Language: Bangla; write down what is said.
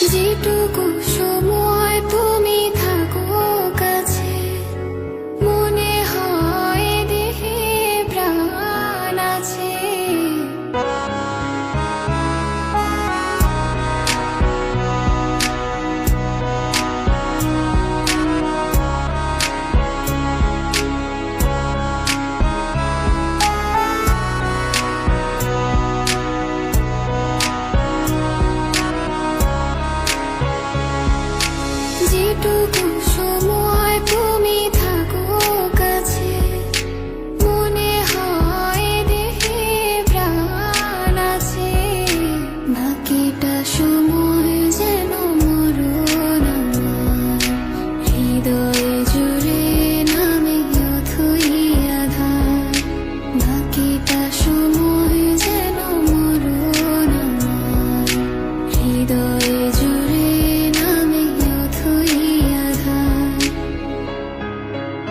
যেটুকু সময় তুমি থাকো কাছে, মনে হয় দেহে প্রাণ আছে। যেটুকু সময়